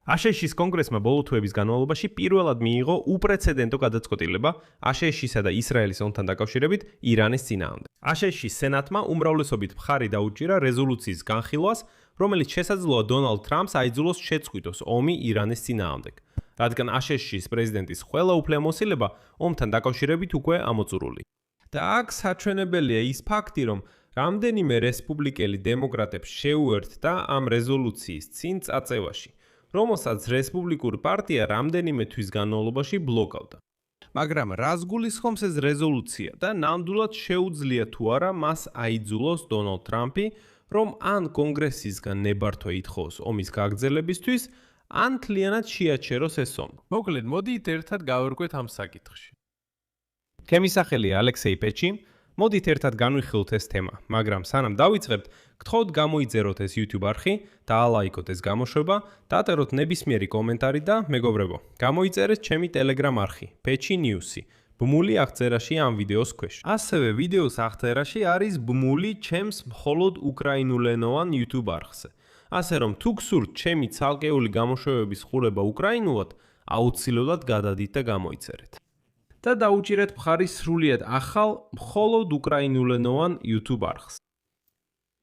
აშშ-ის კონგრესმა ბოლო თვეების განმავლობაში პირველად მიიღო უპრეცედენტო გადაწყვეტილება აშშ-ისა და ისრაელის ომთან დაკავშირებით ირანის წინააღმდეგ. აშშ-ის სენატმა უმრავლესობით მხარი დაუჭირა რეზოლუციის განხილვას, რომელიც შესაძლოა დონალდ ტრამპს აიძულოს შეწყვიტოს ომი ირანის წინააღმდეგ, რადგან აშშ-ის პრეზიდენტის ყველა უფლებამოსილება ომთან დაკავშირებით უკვე ამოწურული. და აქ საჩვენებელია ის ფაქტი, რომ რამდენიმე რესპუბლიკელი დემოკრატებს შეუერთდა ამ რეზოლუციის წინ წაწევაში, რომელსაც რესპუბლიკური პარტია რამდენიმე თვის განმავლობაში ბლოკავდა. მაგრამ რას გულისხმობს ეს რეზოლუცია და ნამდვილად შეუძლია თუ არა მას აიძულოს დონალდ ტრამპი, რომ ან კონგრესისგან ნებართვა ითხოვოს ომის გაგრძელებისთვის, ან მთლიანად შეაჩეროს ეს ომი. მოკლედ, მოდით ერთად გავერკვეთ ამ საკითხში. ჩემი სახელია ალექსეი პეჩი, მოდით ერთად განვიხილოთ ეს თემა, მაგრამ სანამ დავიწყებთ, გთხოვთ გამოიწეროთ ეს YouTube არხი, დაალაიქოთ ეს გამოშვება, დაწეროთ ნებისმიერი კომენტარი და მეგობრებო, გამოიწერეთ ჩემი Telegram არხი, Pechi News-ი, ბმული აღწერაში ამ ვიდეოს ქვეშ. ასევე ვიდეოს აღწერაში არის ბმული ჩემს მხოლოდ უკრაინულენოვან YouTube არხზე. ასე რომ თუ გსურთ ჩემი ცალკეული გამოშვებების ყურება უკრაინულად, აუცილებლად გადადით და გამოიწერეთ. და დაუჭირეთ მხარი სრულიად ახალ, მხოლოდ უკრაინულენოვან YouTube არხს.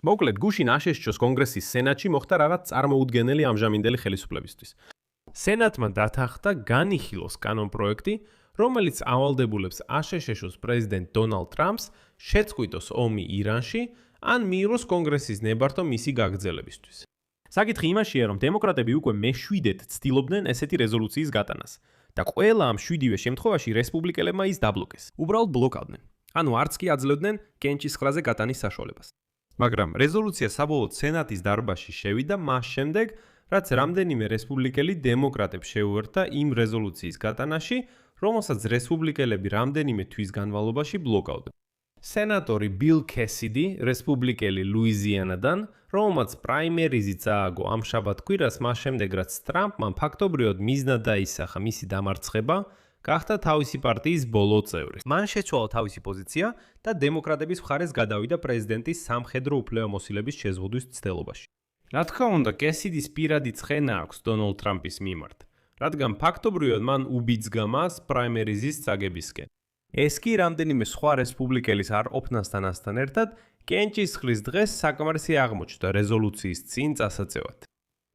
მოკლედ, გუშინ აშშ-ის კონგრესის სენატში მოხდა რაღაც წარმოუდგენელი ამჟამინდელი ხელისუფლებისთვის. სენატმა დათანხმდა განიხილოს კანონპროექტი, რომელიც ავალდებულებს აშშ-ის პრეზიდენტ დონალდ ტრამპს შეწყვიტოს ომი ირანში, ან მიიღოს კონგრესის ნებართვა მისი გაგრძელებისთვის. საკითხი იმაშია, რომ დემოკრატები უკვე მე-7-ად ცდილობდნენ ესეთი რეზოლუციის გატანას. და ყველა ამ 7-ვე შემთხვევაში რესპუბლიკელებმა ის დაბლოკეს. უბრალოდ ბლოკავდნენ. ანუ არც კი აძლევდნენ კენჭისყრაზე გატანის საშუალებას. მაგრამ რეზოლუცია საბოლოოდ სენატის დარბაზში შევიდა მას შემდეგ, რაც რამდენიმე რესპუბლიკელი დემოკრატებს შეუერთდა იმ რეზოლუციის გატანაში, რომელსაც რესპუბლიკელები რამდენიმე თვის განმავლობაში ბლოკავდნენ. სენატორი ბილ კესიდი, რესპუბლიკელი ლუიზიანადან, რომელმაც პრაიმერიზი წააგო ამ შაბათ-კვირას, მას შემდეგ რაც ტრამპმა ფაქტობრივად მიზნად დაისახა მისი დამარცხება, გახდა თავისი პარტიის ბოლო წევრი. მან შეცვალა თავისი პოზიცია და დემოკრატების მხარეს გადავიდა პრეზიდენტის სამხედრო უფლებამოსილების შეზღუდვის მცდელობაში. რა თქმა უნდა, კესიდის პირადი ცხენა აქვს დონალდ ტრამპის მიმართ, რადგან ფაქტობრივად მან უბიძგა მას პრაიმერიზის წაგებისკენ. ეს კი რამდენიმე სხვა რესპუბლიკელის არყოფნასთან ერთად კენჭისყრის დღეს საკმარისი აღმოჩნდა რეზოლუციის წინ წასაწევად.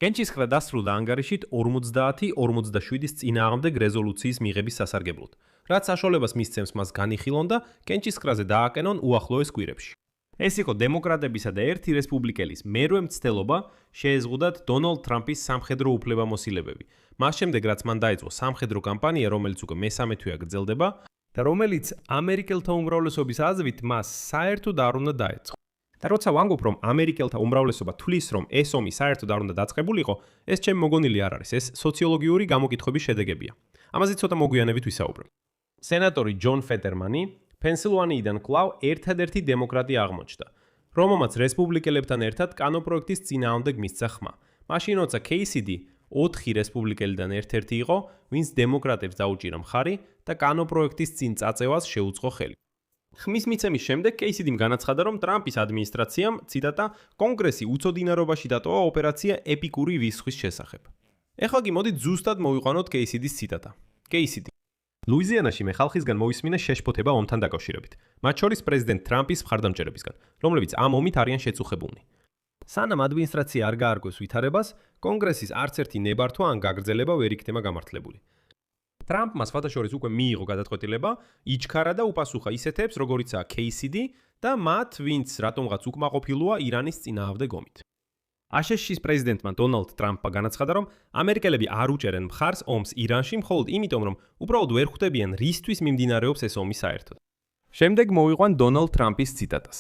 კენჭისყრა დასრულდა ანგარიშით 50-47-ის წინააღმდეგ რეზოლუციის მიღების სასარგებლოდ, რაც საშუალებას მისცემს მას განიხილონ და კენჭისყრაზე დააკენონ უახლოეს კვირებში. ეს იყო დემოკრატებისა და ერთი რესპუბლიკელის მერვე მცდელობა შეეზღუდათ დონალდ ტრამპის სამხედრო უფლებამოსილებები, მას შემდეგ რაც მან დაიწყო სამხედრო კამპანია, რომელიც უკვე მესამე თვეა გრძელდება და რომელიც ამერიკელთა უმრავლესობის აზრით მას საერთოდ არ უნდა დაეწყო. და როცა ვამბობ, რომ ამერიკელთა უმრავლესობა თვლის, რომ ეს ომი საერთოდ არ უნდა დაწყებულიყო, ეს ჩემი მოგონილი არ არის, ეს სოციოლოგიური გამოკითხვების შედეგებია. ამაზე ცოტა მოგვიანებით ვისაუბრებ. სენატორი ჯონ ფეტერმანი პენსილვანიიდან კვლავ ერთადერთი დემოკრატი აღმოჩნდა, რომელმაც რესპუბლიკელებთან ერთად კანონპროექტის წინააღმდეგ მისცა ხმა. მაშინ როცა კეისიდი 4 რესპუბლიკელიდან ერთ-ერთი იყო, ვინც დემოკრატებს დაუჭირა მხარი და კანონპროექტის წინ წაწევას შეუწყო ხელი. ხმის მიცემის შემდეგ კეისიდიმ განაცხადა, რომ ტრამპის ადმინისტრაციამ, ციტატა, კონგრესი უწოდინარობაში დატოვა ოპერაცია ეპიკური ვისხვის შესახებ. ეხლა კი მოდით ზუსტად მოვიყვანოთ კეისიდის ციტატა. კეისიდი: ლუიზიანაში მე ხალხისგან მოვისმინე შეშფოთება ომთან დაკავშირებით, მათ შორის პრეზიდენტ ტრამპის მხარდამჭერებისგან, რომლებიც ამ ომით არიან შეწუხებულნი. სანამ ადმინისტრაცია არ გაარკვევს ვითარებას, კონგრესის არც ერთი ნებართვა ან გაგრძელება ვერ იქნება გამართლებული. ტრამპმა სხვადასხვა უკვე მიიღო გადაწყვეტილება, იჩქარა და უპასუხა ისეთებს, როგორიცაა კეისიდი და მათ, ვინც რატომღაც უკმაყოფილოა ირანის წინააღმდეგ ომით. აშშ-ის პრეზიდენტმა დონალდ ტრამპმა განაცხადა, რომ ამერიკელები არ უჭერენ მხარს ომს ირანში, მხოლოდ იმიტომ, რომ უბრალოდ ვერ ხვდებიან რისთვის მიმდინარეობს ეს ომი საერთოდ. შემდეგ მოვიყვან დონალდ ტრამპის ციტატას.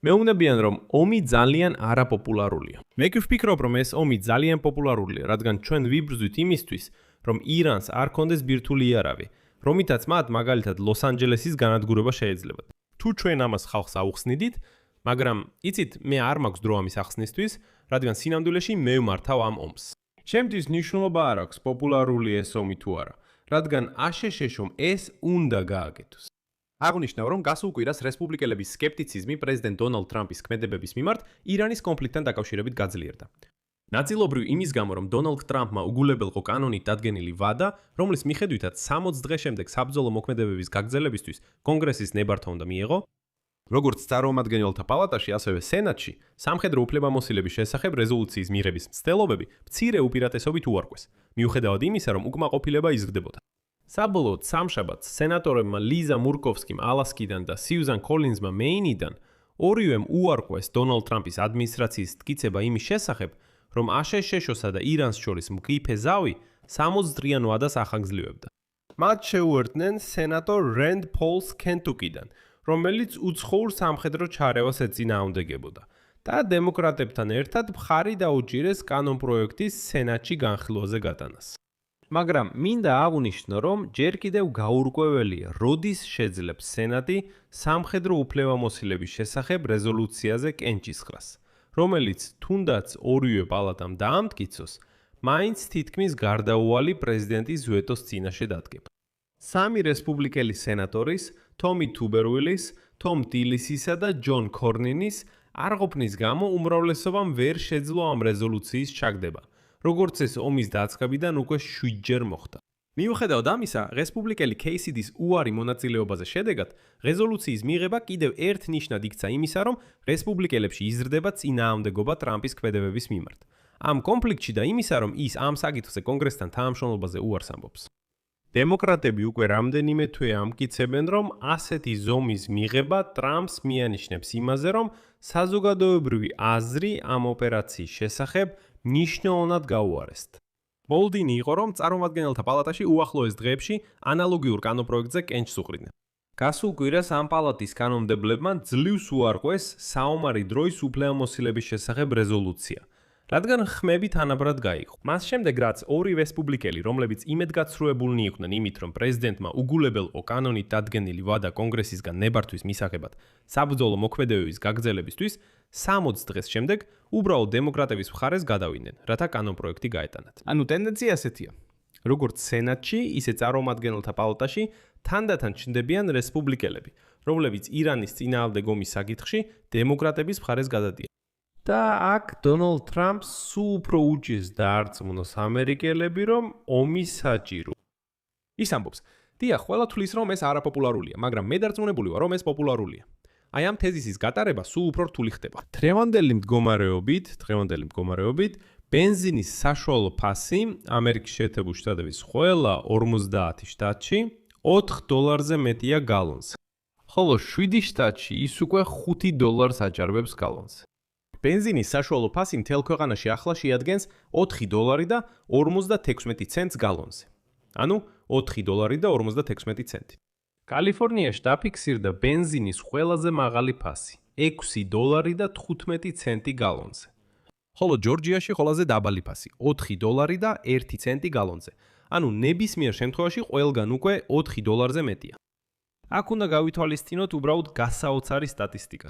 მეუბნებიან, რომ ომი ძალიან არაპოპულარულია. მე კი ვფიქრობ, რომ ეს ომი ძალიან პოპულარულია, რადგან ჩვენ ვიბრძვით იმისთვის, რომ ირანს არ კონდეს ბირთვული იარავი, რომითაც მათ მაგალითად ლოს-ანჯელესის განადგურება შეეძლებათ. თუ ჩვენ ამას ხალხს აუხსნიდით, მაგრამ იცით, მე არ მაქვს დრო ამის ახსნისთვის, რადგან სინამდვილეში მე ვმართავ ამ ომს. ჩემთვის მნიშვნელობა არ აქვს პოპულარული ეს ომი თუ არა, რადგან აშშ-ში ეს უნდა გააკეთოს. აღნიშნავ, რომ გასულ კვირას რესპუბლიკელების სკეპტიციზმი პრეზიდენტ დონალდ ტრამპის ქმედებების მიმართ ირანის კონფლიქტთან დაკავშირებით გაძლიერდა. ნაწილობრივ იმის გამო, რომ დონალდ ტრამპმა უგულებელყო კანონით დადგენილი ვადა, რომლის მიხედვითაც 60 დღე შემდეგ საბრძოლო მოქმედებების გაგრძელებისთვის კონგრესის ნებართვა უნდა მიეღო, როგორც წარმომადგენელთა პალატაში, ასევე სენატში, სამხედრო უფლებამოსილების შესახებ რეზოლუციის მიღების მცდელობები მცირე უპირატესობით უარყვეს, მიუხედავად იმისა, რომ უკმაყოფილება იზრდებოდა. საბოლოოდ სამშაბათს სენატორებმა ლიზა მურკოვსკიმ ალასკიდან და სიუზან კოლინზმა მეინიდან ორივემ უარყვეს დონალდ ტრამპის ადმინისტრაციის მტკიცება იმის შესახებ, რომ აშშ-სა და ირანს შორის მყიფე ზავი 60 დღიან ვადას ახანგრძლივებდა. მათ შეუერთდნენ სენატორ რენდ პოლს კენტუკიდან, რომელიც უცხოურ სამხედრო ჩარევას ეწინააღმდეგებოდა და დემოკრატებთან ერთად მხარი დაუჭირეს კანონპროექტის სენატში განხილვაზე გატანას. მაგრამ მინდა აღვნიშნო, რომ ჯერ კიდევ გაურკვეველია, როდის შეძლებს სენატი სამხედრო უფლებამოსილების შესახებ რეზოლუციაზე კენჭისყრას, რომელიც თუნდაც ორივე პალატამ დაამტკიცოს, მაინც თითქმის გარდაუვალი პრეზიდენტის ვეტოს წინაშე დადგება. სამი რესპუბლიკელი სენატორის, თომი თუბერვილის, თომ დილისისა და ჯონ კორნინის არყოფნის გამო უმრავლესობამ ვერ შეძლო ამ რეზოლუციის ჩაგდება, როგორც ეს ომის დაწყებიდან უკვე 7-ჯერ მოხდა. მიუხედავად ამისა, რესპუბლიკელი KCD-ის უარი მონაწილეობაზე შედეგად, რეზოლუციის მიღება კიდევ ერთ ნიშნად იქცა იმისა, რომ რესპუბლიკელებში იზრდება წინააღმდეგობა ტრამპის ქმედებების მიმართ. ამ კონფლიქტში და იმისა, რომ ის ამ საკითხზე კონგრესთან თანამშრომლობაზე უარს ამბობს. დემოკრატები უკვე რამდენიმე თვე ამტკიცებენ, რომ ასეთი ზომის მიღება ტრამპს მიანიშნებს იმაზე, რომ საზოგადოებრივი აზრი ამ ოპერაციის შესახებ მნიშვნელოვნად გაუარესთ. ბოლდინი იყო, რომ წარმომადგენელთა პალატაში უახლოეს დღეებში ანალოგიურ კანონპროექტზე კენჭს უყრიდნენ. გასულ კვირას ამ პალატის კანონმდებლებმა ძლივს უარყვეს საომარი დროის უფლებამოსილების შესახებ რეზოლუცია, რადგან ხმები თანაბრად გაიყო. მას შემდეგ, რაც ორი რესპუბლიკელი, რომლებიც იმედგაცრუებულნი იყვნენ იმით, რომ პრეზიდენტმა უგულებელყო კანონით დადგენილი ვადა კონგრესისგან ნებართვის მისაღებად საბრძოლო მოქმედებების გაგრძელებისთვის, 60 დღეს შემდეგ უბრალოდ დემოკრატების მხარეს გადავიდნენ, რათა კანონპროექტი გაეტანათ. ანუ ტენდენცია ასეთია. როგორც სენატში, ისე წარმომადგენელთა პალატაში თანდათან ჩნდებიან რესპუბლიკელები, რომლებიც ირანის წინააღმდეგ ომის საკითხში დემოკრატების მხარეს გადადიან. და აქ დონალდ ტრამპს სულ უფრო უჭირს დაარწმუნოს ამერიკელები, რომ ომი საჭირო. ის ამბობს, დიახ, ყველა თვლის, რომ ეს არაპოპულარულია, მაგრამ მე დარწმუნებული ვარ, რომ ეს პოპულარულია. აი ამ თეზისის გატარება სულ უფრო რთული ხდება. დღევანდელი მდგომარეობით, ბენზინის საშუალო ფასი ამერიკის შეერთებული შტატების ყველა 50 შტატში $4 მეტია გალონზე. ხოლო 7 შტატში ის უკვე $5 აჭარბებს გალონზე. ბენზინის საშუალო ფასი მთელ ქვეყანაში ახლა შეადგენს $4 და 56 ცენტს გალონზე. ანუ $4 და 56 ცენტი. კალიფორნიაში დაფიქსირდა ბენზინის ყველაზე მაღალი ფასი, $6 და 15 ცენტი გალონზე. ხოლო ჯორჯიაში ყველაზე დაბალი ფასი, $4 და 1 ცენტი გალონზე. ანუ ნებისმიერ შემთხვევაში ყველგან უკვე $4-ზე მეტია. აქ უნდა გავითვალისწინოთ უბრალოდ გასაოცარი სტატისტიკა.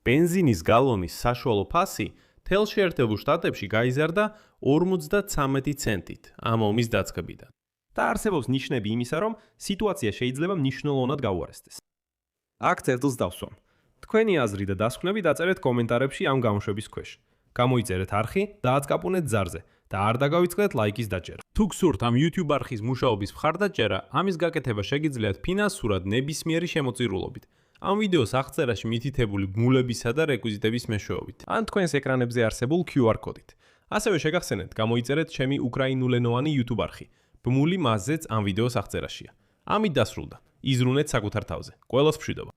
ბენზინის გალონის საშუალო ფასი მთელ შეერთებულ შტატებში გაიზარდა 53 ცენტით ამ ომის დაწყებიდან. და არსებობს ნიშნები იმისა, რომ სიტუაცია შეიძლება მნიშვნელოვნად გაუარესდეს. აქ წერტილს დავსვამ. თქვენი აზრი და დასკვნები დაწერეთ კომენტარებში ამ გამოშვების ქვეშ. გამოიწერეთ არხი და აწკაპუნეთ ზარზე და არ დაგავიწყდეთ ლაიკის დაჭერა. თუ გსურთ ამ YouTube არხის მუშაობის მხარდაჭერა, ამის გაკეთება შეგიძლიათ ფინანსურად ნებისმიერი შემოწირულობით. ამ ვიდეოს აღწერაში მითითებული ბმულებისა და რეკვიზიტების მეშვეობით. ან თქვენს ეკრანებზე არსებულ QR კოდით. ასევე შეგახსენეთ, გამოიწერეთ ჩემი უკრაინულენოვანი YouTube არხი. ბმული მასზეც ამ ვიდეოს აღწერაშია. ამით დასრულდა. იზრუნეთ საკუთარ თავზე. ყველას მშვიდობა.